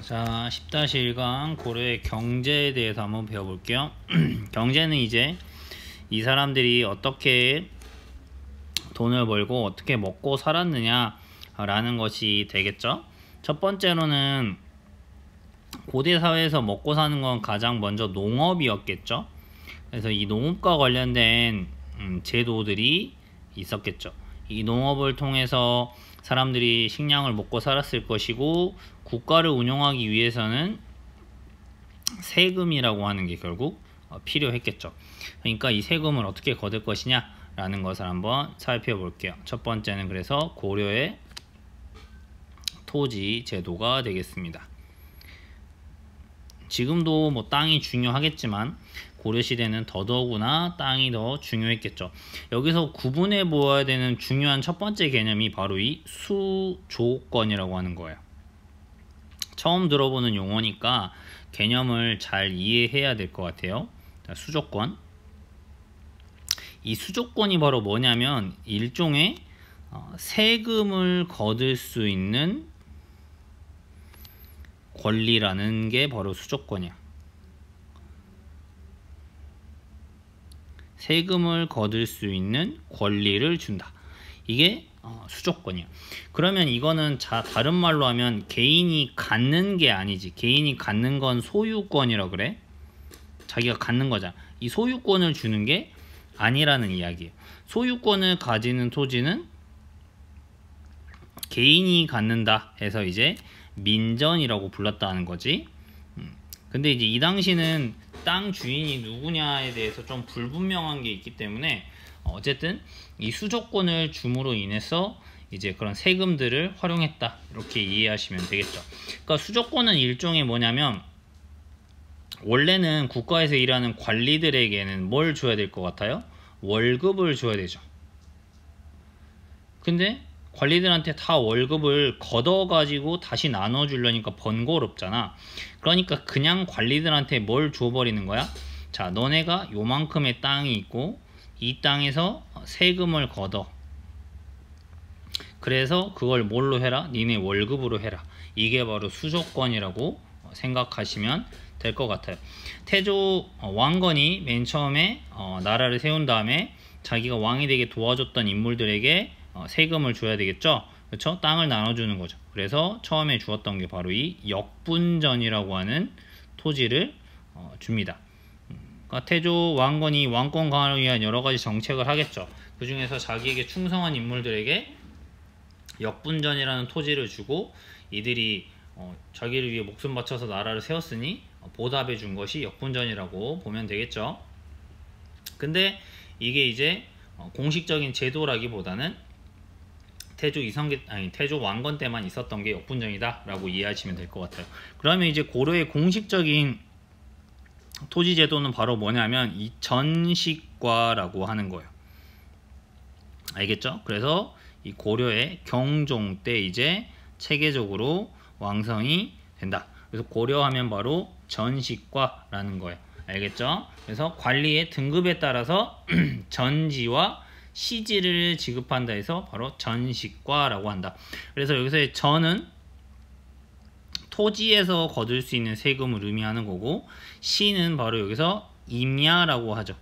자, 10-1강 고려의 경제에 대해서 한번 배워볼게요. 경제는 이제 이 사람들이 어떻게 돈을 벌고 어떻게 먹고 살았느냐 라는 것이 되겠죠. 첫 번째로는 고대 사회에서 먹고 사는 건 가장 먼저 농업이었겠죠. 그래서 이 농업과 관련된 제도들이 있었겠죠. 이 농업을 통해서 사람들이 식량을 먹고 살았을 것이고, 국가를 운영하기 위해서는 세금이라고 하는 게 결국 필요했겠죠. 그러니까 이 세금을 어떻게 거둘 것이냐 라는 것을 한번 살펴볼게요. 첫 번째는 그래서 고려의 토지 제도가 되겠습니다. 지금도 뭐 땅이 중요하겠지만 고려시대는 더더구나 땅이 더 중요했겠죠. 여기서 구분해 보아야 되는 중요한 첫 번째 개념이 바로 이 수조권이라고 하는 거예요. 처음 들어보는 용어니까 개념을 잘 이해해야 될 것 같아요. 자, 수조권. 이 수조권이 바로 뭐냐면 일종의 세금을 거둘 수 있는 권리라는 게 바로 수조권이야. 세금을 거둘 수 있는 권리를 준다. 이게 수조권이야. 그러면 이거는 다른 말로 하면 개인이 갖는 게 아니지. 개인이 갖는 건 소유권이라 그래. 자기가 갖는 거잖아. 이 소유권을 주는 게 아니라는 이야기예요. 소유권을 가지는 토지는 개인이 갖는다 해서 이제 민전이라고 불렀다는 거지. 근데 이제 이 당시는 땅 주인이 누구냐에 대해서 좀 불분명한 게 있기 때문에 어쨌든 이 수조권을 줌으로 인해서 이제 그런 세금들을 활용했다, 이렇게 이해하시면 되겠죠. 그러니까 수조권은 일종의 뭐냐면, 원래는 국가에서 일하는 관리들에게는 뭘 줘야 될 것 같아요? 월급을 줘야 되죠. 근데 관리들한테 다 월급을 걷어가지고 다시 나눠주려니까 번거롭잖아. 그러니까 그냥 관리들한테 뭘 줘버리는 거야? 자, 너네가 요만큼의 땅이 있고 이 땅에서 세금을 걷어. 그래서 그걸 뭘로 해라? 니네 월급으로 해라. 이게 바로 수조권이라고 생각하시면 될 것 같아요. 태조 왕건이 맨 처음에 나라를 세운 다음에 자기가 왕이 되게 도와줬던 인물들에게 세금을 줘야 되겠죠. 그렇죠? 땅을 나눠주는 거죠. 그래서 처음에 주었던 게 바로 이 역분전이라고 하는 토지를 줍니다. 그러니까 태조 왕건이 왕권 강화를 위한 여러 가지 정책을 하겠죠. 그 중에서 자기에게 충성한 인물들에게 역분전이라는 토지를 주고, 이들이 자기를 위해 목숨 바쳐서 나라를 세웠으니 보답해 준 것이 역분전이라고 보면 되겠죠. 근데 이게 이제 공식적인 제도라기보다는 태조 왕건 때만 있었던 게 역분전이다 라고 이해하시면 될 것 같아요. 그러면 이제 고려의 공식적인 토지 제도는 바로 뭐냐면 이 전식과라고 하는 거예요. 알겠죠? 그래서 이 고려의 경종 때 이제 체계적으로 왕성이 된다. 그래서 고려하면 바로 전식과라는 거예요. 알겠죠? 그래서 관리의 등급에 따라서 전지와 시지를 지급한다 해서 바로 전식과라고 한다. 그래서 여기서의 전은 토지에서 거둘 수 있는 세금을 의미하는 거고, 시는 바로 여기서 임야라고 하죠.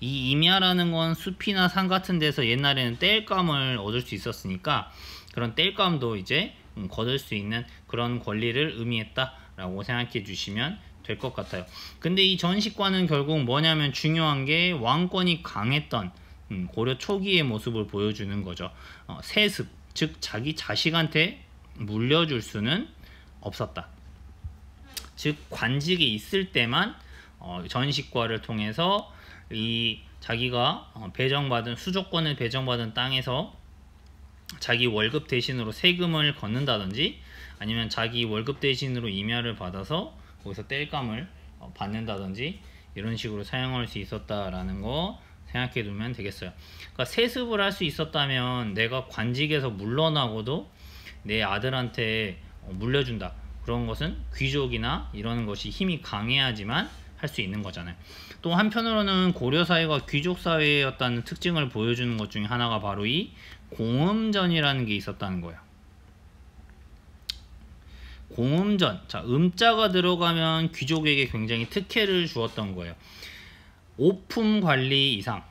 이 임야라는 건 숲이나 산 같은 데서 옛날에는 땔감을 얻을 수 있었으니까 그런 땔감도 이제 거둘 수 있는 그런 권리를 의미했다라고 생각해 주시면 될 것 같아요. 근데 이 전식과는 결국 뭐냐면 중요한 게 왕권이 강했던 고려 초기의 모습을 보여주는 거죠. 세습, 즉 자기 자식한테 물려줄 수는 없었다. 즉 관직에 있을 때만 전식과를 통해서 이 자기가 배정받은 수조권을 배정받은 땅에서 자기 월급 대신으로 세금을 걷는다든지, 아니면 자기 월급 대신으로 임야를 받아서 거기서 땔감을 받는다든지, 이런 식으로 사용할 수 있었다라는 거 생각해 두면 되겠어요. 그러니까 세습을 할 수 있었다면 내가 관직에서 물러나고도 내 아들한테 물려준다. 그런 것은 귀족이나 이런 것이 힘이 강해야지만 할 수 있는 거잖아요. 또 한편으로는 고려 사회가 귀족 사회였다는 특징을 보여주는 것 중에 하나가 바로 이 공음전이라는 게 있었다는 거예요. 공음전. 자, 음자가 들어가면 귀족에게 굉장히 특혜를 주었던 거예요. 오품 관리 이상.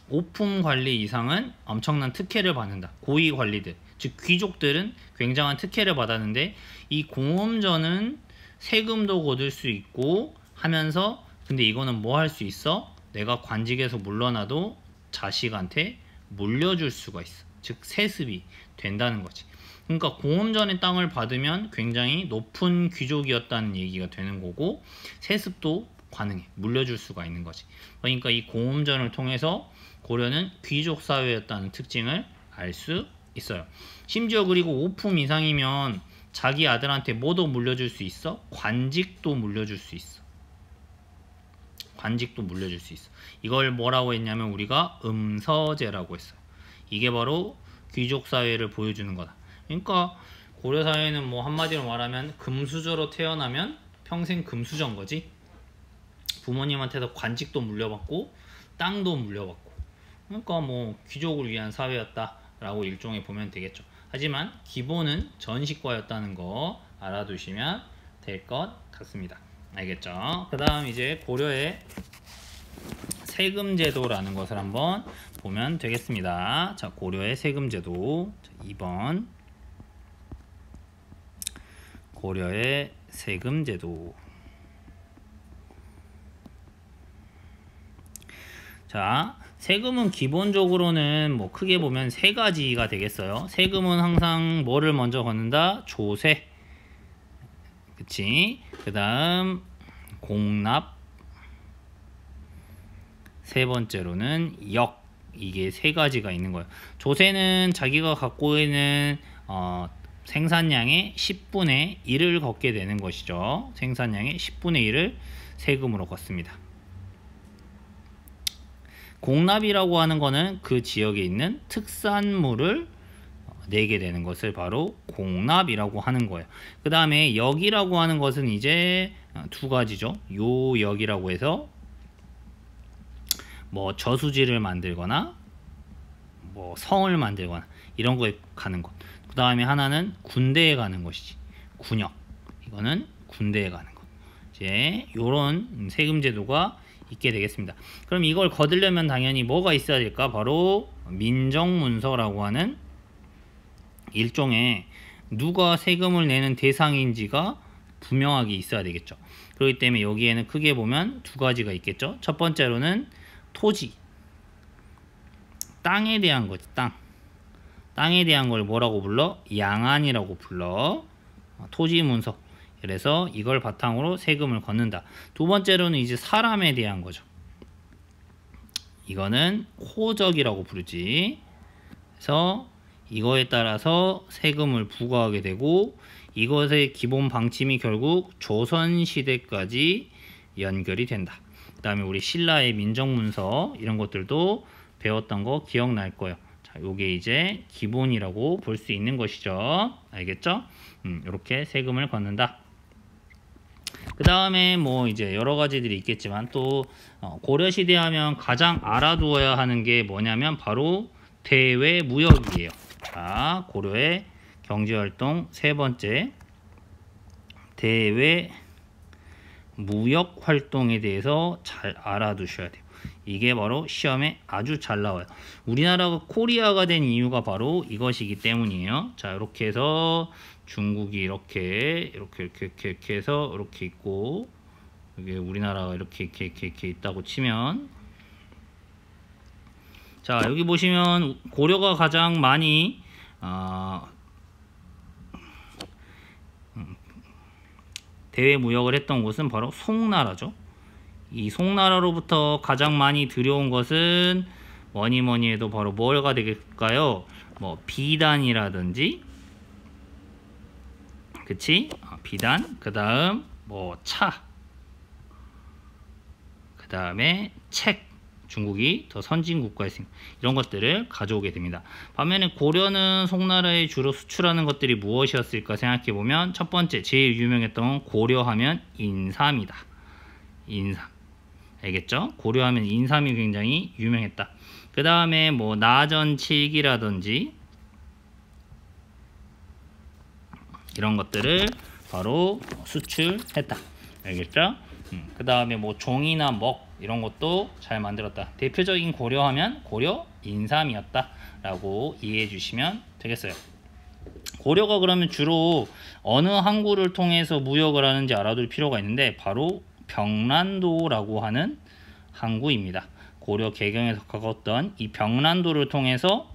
오품 관리 이상은 엄청난 특혜를 받는다. 고위 관리들, 즉 귀족들은 굉장한 특혜를 받았는데, 이 공음전은 세금도 거둘 수 있고 하면서, 근데 이거는 뭐 할 수 있어? 내가 관직에서 물러나도 자식한테 물려줄 수가 있어. 즉 세습이 된다는 거지. 그러니까 공음전의 땅을 받으면 굉장히 높은 귀족이었다는 얘기가 되는 거고, 세습도 가능해. 물려줄 수가 있는 거지. 그러니까 이 공음전을 통해서 고려는 귀족 사회였다는 특징을 알 수 있어요. 심지어 그리고 5품 이상이면 자기 아들한테 뭐도 물려줄 수 있어? 관직도 물려줄 수 있어. 관직도 물려줄 수 있어. 이걸 뭐라고 했냐면 우리가 음서제라고 했어요. 이게 바로 귀족 사회를 보여주는 거다. 그러니까 고려 사회는 뭐 한마디로 말하면 금수저로 태어나면 평생 금수저인 거지. 부모님한테서 관직도 물려받고 땅도 물려받고. 그러니까 뭐 귀족을 위한 사회였다라고 일종의 보면 되겠죠. 하지만 기본은 전식과였다는 거 알아두시면 될 것 같습니다. 알겠죠? 그 다음 이제 고려의 세금제도라는 것을 한번 보면 되겠습니다. 자, 고려의 세금제도 2번 고려의 세금제도. 자, 세금은 기본적으로는 뭐 크게 보면 세 가지가 되겠어요. 세금은 항상 뭐를 먼저 걷는다? 조세. 그치? 그 다음 공납. 세 번째로는 역. 이게 세 가지가 있는 거예요. 조세는 자기가 갖고 있는 생산량의 10분의 1을 걷게 되는 것이죠. 생산량의 10분의 1을 세금으로 걷습니다. 공납이라고 하는 거는 그 지역에 있는 특산물을 내게 되는 것을 바로 공납이라고 하는 거예요. 그 다음에 역이라고 하는 것은 이제 두 가지죠. 요 역이라고 해서 뭐 저수지를 만들거나 뭐 성을 만들거나 이런 거에 가는 것. 그 다음에 하나는 군대에 가는 것이지. 군역. 이거는 군대에 가는 것. 이제 요런 세금 제도가 있게 되겠습니다. 그럼 이걸 거두려면 당연히 뭐가 있어야 될까? 바로 민정문서라고 하는 일종의 누가 세금을 내는 대상인지가 분명하게 있어야 되겠죠. 그렇기 때문에 여기에는 크게 보면 두 가지가 있겠죠. 첫 번째로는 토지, 땅에 대한 거지. 땅에 대한 걸 뭐라고 불러? 양안이라고 불러. 토지 문서. 그래서 이걸 바탕으로 세금을 걷는다. 두 번째로는 이제 사람에 대한 거죠. 이거는 호적이라고 부르지. 그래서 이거에 따라서 세금을 부과하게 되고, 이것의 기본 방침이 결국 조선시대까지 연결이 된다. 그 다음에 우리 신라의 민정문서 이런 것들도 배웠던 거 기억날 거예요. 자, 요게 이제 기본이라고 볼 수 있는 것이죠. 알겠죠? 이렇게 세금을 걷는다. 그 다음에 뭐 이제 여러 가지들이 있겠지만 또 고려시대 하면 가장 알아두어야 하는 게 뭐냐면 바로 대외무역이에요. 자, 고려의 경제활동 세 번째 대외무역 활동에 대해서 잘 알아두셔야 돼요. 이게 바로 시험에 아주 잘 나와요. 우리나라가 코리아가 된 이유가 바로 이것이기 때문이에요. 자, 이렇게 해서 중국이 이렇게 해서 이렇게 있고, 이게 우리나라가 이렇게 있다고 치면, 자, 여기 보시면 고려가 가장 많이 대외 무역을 했던 곳은 바로 송나라죠. 이 송나라로부터 가장 많이 들여온 것은 뭐니 해도 바로 뭐가 되겠까요? 뭐 비단이라든지, 그치? 비단. 그 다음 뭐 차. 그 다음에 책. 중국이 더 선진 국가였으니까 이런 것들을 가져오게 됩니다. 반면에 고려는 송나라에 주로 수출하는 것들이 무엇이었을까 생각해보면, 첫 번째 제일 유명했던 고려하면 인삼이다. 인삼. 알겠죠? 고려하면 인삼이 굉장히 유명했다. 그 다음에 뭐 나전칠기라든지, 이런 것들을 바로 수출했다. 알겠죠? 그 다음에 뭐 종이나 먹 이런 것도 잘 만들었다. 대표적인 고려하면 고려 인삼이었다 라고 이해해 주시면 되겠어요. 고려가 그러면 주로 어느 항구를 통해서 무역을 하는지 알아둘 필요가 있는데 바로 병란도라고 하는 항구입니다. 고려 개경에서 가까웠던 이 병란도를 통해서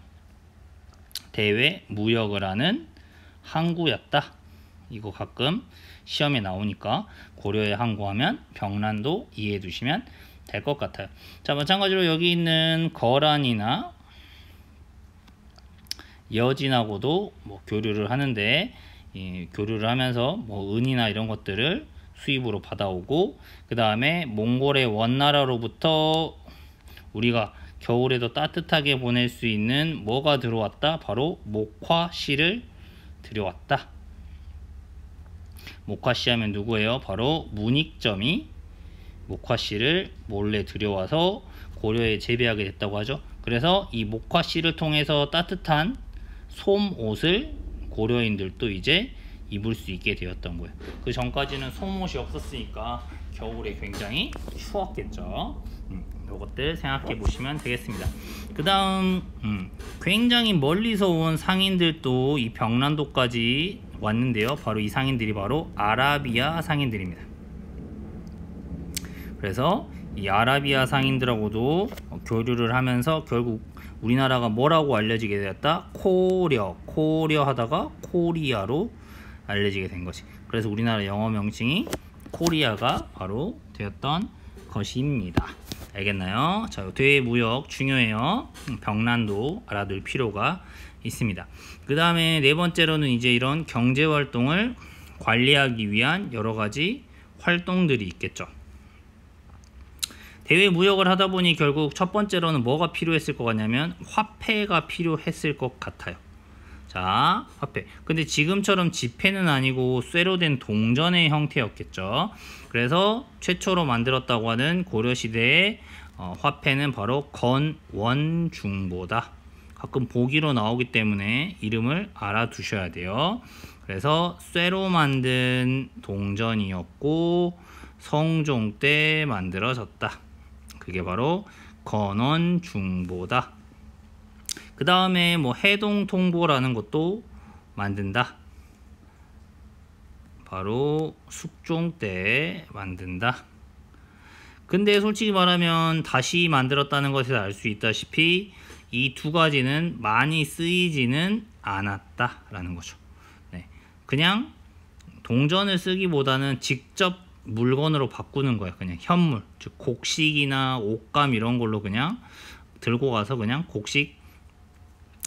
대외 무역을 하는 항구였다. 이거 가끔 시험에 나오니까 고려의 항구 하면 병란도 이해해 두시면 될 것 같아요. 자, 마찬가지로 여기 있는 거란이나 여진하고도 뭐 교류를 하는데, 교류를 하면서 뭐 은이나 이런 것들을 수입으로 받아오고, 그 다음에 몽골의 원나라로부터 우리가 겨울에도 따뜻하게 보낼 수 있는 뭐가 들어왔다? 바로 목화씨를 들여왔다. 목화씨 하면 누구예요? 바로 문익점이 목화씨를 몰래 들여와서 고려에 재배하게 됐다고 하죠. 그래서 이 목화씨를 통해서 따뜻한 솜옷을 고려인들도 이제 입을 수 있게 되었던 거예요. 그 전까지는 솜옷이 없었으니까 겨울에 굉장히 추웠겠죠. 이것들 생각해 보시면 되겠습니다. 그 다음 굉장히 멀리서 온 상인들도 이 병란도까지 왔는데요. 바로 이 상인들이 바로 아라비아 상인들입니다. 그래서 이 아라비아 상인들하고도 교류를 하면서 결국 우리나라가 뭐라고 알려지게 되었다? 코려 하다가 코리아로 알려지게 된 것이. 그래서 우리나라 영어 명칭이 코리아가 바로 되었던 것입니다. 알겠나요? 자, 대외 무역 중요해요. 병란도 알아둘 필요가 있습니다. 그 다음에 네 번째로는 이제 이런 경제 활동을 관리하기 위한 여러 가지 활동들이 있겠죠. 대외 무역을 하다 보니 결국 첫 번째로는 뭐가 필요했을 것 같냐면 화폐가 필요했을 것 같아요. 자, 화폐. 근데 지금처럼 지폐는 아니고 쇠로 된 동전의 형태였겠죠. 그래서 최초로 만들었다고 하는 고려시대의 화폐는 바로 건원중보다. 가끔 보기로 나오기 때문에 이름을 알아두셔야 돼요. 그래서 쇠로 만든 동전이었고 성종 때 만들어졌다. 그게 바로 건원중보다. 그 다음에 뭐 해동통보라는 것도 만든다. 바로 숙종 때 만든다. 근데 솔직히 말하면 다시 만들었다는 것에서 알 수 있다시피 이 두 가지는 많이 쓰이지는 않았다라는 거죠. 네. 그냥 동전을 쓰기보다는 직접 물건으로 바꾸는 거예요. 그냥 현물, 즉 곡식이나 옷감 이런 걸로 그냥 들고 가서 그냥 곡식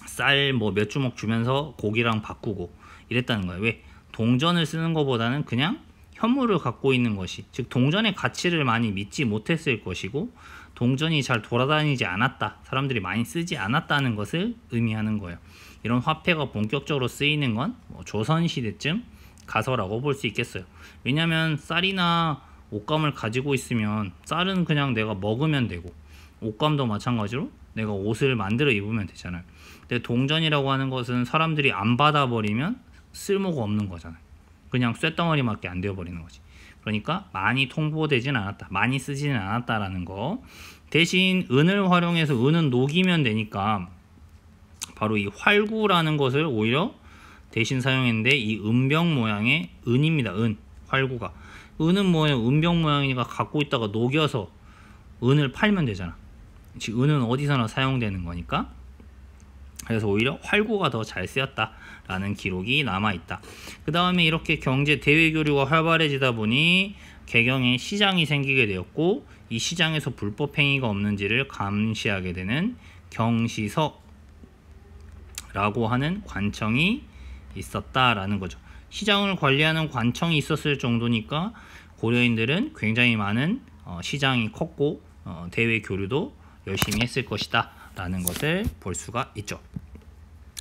쌀 뭐 몇 주먹 주면서 고기랑 바꾸고 이랬다는 거예요. 왜? 동전을 쓰는 것보다는 그냥 현물을 갖고 있는 것이, 즉 동전의 가치를 많이 믿지 못했을 것이고 동전이 잘 돌아다니지 않았다, 사람들이 많이 쓰지 않았다는 것을 의미하는 거예요. 이런 화폐가 본격적으로 쓰이는 건 뭐 조선시대쯤 가서라고 볼 수 있겠어요. 왜냐면 쌀이나 옷감을 가지고 있으면 쌀은 그냥 내가 먹으면 되고 옷감도 마찬가지로 내가 옷을 만들어 입으면 되잖아요. 근데 동전이라고 하는 것은 사람들이 안 받아버리면 쓸모가 없는 거잖아요. 그냥 쇳덩어리밖에 안 되어버리는 거지. 그러니까 많이 통보되진 않았다, 많이 쓰지는 않았다라는 거. 대신 은을 활용해서 은은 녹이면 되니까 바로 이 활구라는 것을 오히려 대신 사용했는데, 이 은병 모양의 은입니다. 은, 활구가. 은은 뭐예요? 은병 모양이니까 갖고 있다가 녹여서 은을 팔면 되잖아. 즉 은은 어디서나 사용되는 거니까. 그래서 오히려 활구가 더 잘 쓰였다라는 기록이 남아있다. 그 다음에 이렇게 경제 대외 교류가 활발해지다 보니 개경에 시장이 생기게 되었고, 이 시장에서 불법 행위가 없는지를 감시하게 되는 경시서라고 하는 관청이 있었다라는 거죠. 시장을 관리하는 관청이 있었을 정도니까 고려인들은 굉장히 많은 시장이 컸고 대외 교류도 열심히 했을 것이다 라는 것을 볼 수가 있죠.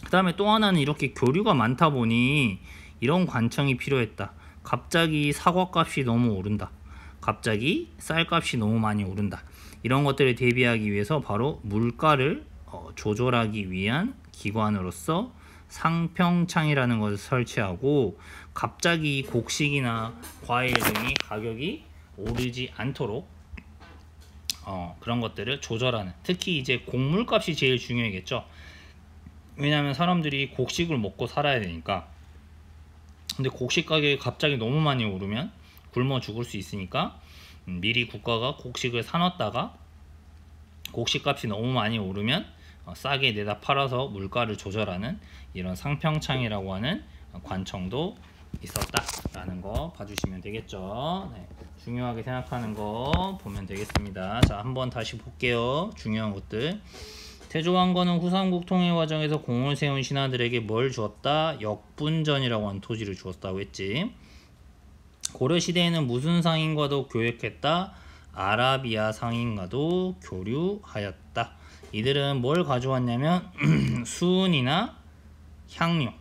그 다음에 또 하나는 이렇게 교류가 많다 보니 이런 관청이 필요했다. 갑자기 사과값이 너무 오른다, 갑자기 쌀값이 너무 많이 오른다, 이런 것들을 대비하기 위해서 바로 물가를 조절하기 위한 기관으로서 상평창이라는 것을 설치하고 갑자기 곡식이나 과일 등이 가격이 오르지 않도록 그런 것들을 조절하는, 특히 이제 곡물값이 제일 중요하겠죠. 왜냐하면 사람들이 곡식을 먹고 살아야 되니까. 근데 곡식 가격이 갑자기 너무 많이 오르면 굶어 죽을 수 있으니까 미리 국가가 곡식을 사놨다가 곡식값이 너무 많이 오르면 싸게 내다 팔아서 물가를 조절하는 이런 상평창이라고 하는 관청도 있었다라는 거 봐주시면 되겠죠. 네, 중요하게 생각하는 거 보면 되겠습니다. 자, 한번 다시 볼게요. 중요한 것들. 태조왕건은 후삼국 통일 과정에서 공을 세운 신하들에게 뭘 주었다? 역분전이라고 하는 토지를 주었다고 했지. 고려시대에는 무슨 상인과도 교역했다? 아라비아 상인과도 교류하였다. 이들은 뭘 가져왔냐면 수은이나 향료.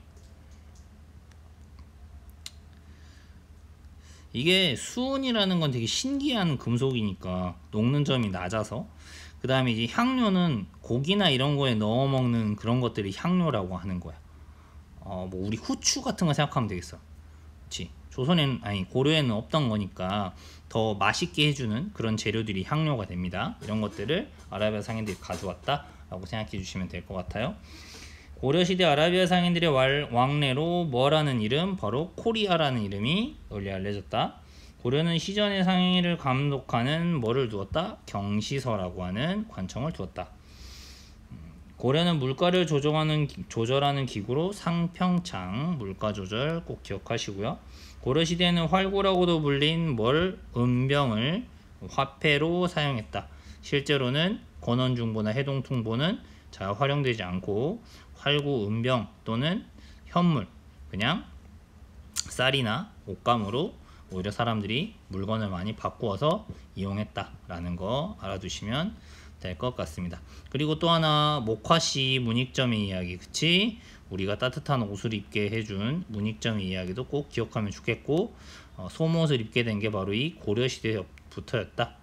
이게 수은이라는 건 되게 신기한 금속이니까 녹는 점이 낮아서, 그 다음에 이제 향료는 고기나 이런 거에 넣어 먹는 그런 것들이 향료라고 하는 거야. 뭐 우리 후추 같은 거 생각하면 되겠어. 그렇지? 조선에는, 아니 고려에는 없던 거니까 더 맛있게 해주는 그런 재료들이 향료가 됩니다. 이런 것들을 아라비아 상인들이 가져왔다 라고 생각해 주시면 될 것 같아요. 고려시대 아라비아 상인들의 왕래로 뭐라는 이름? 바로 코리아라는 이름이 널리 알려졌다. 고려는 시전의 상인을 감독하는 뭐를 두었다? 경시서라고 하는 관청을 두었다. 고려는 물가를 조절하는 기구로 상평창, 물가 조절 꼭 기억하시고요. 고려시대는 활구라고도 불린 은병을 화폐로 사용했다. 실제로는 건원중보나 해동통보는 잘 활용되지 않고 활구, 은병 또는 현물, 그냥 쌀이나 옷감으로 오히려 사람들이 물건을 많이 바꾸어서 이용했다라는 거 알아두시면 될 것 같습니다. 그리고 또 하나, 목화씨 문익점의 이야기, 그치? 우리가 따뜻한 옷을 입게 해준 문익점의 이야기도 꼭 기억하면 좋겠고, 소모옷을 입게 된 게 바로 이 고려시대부터였다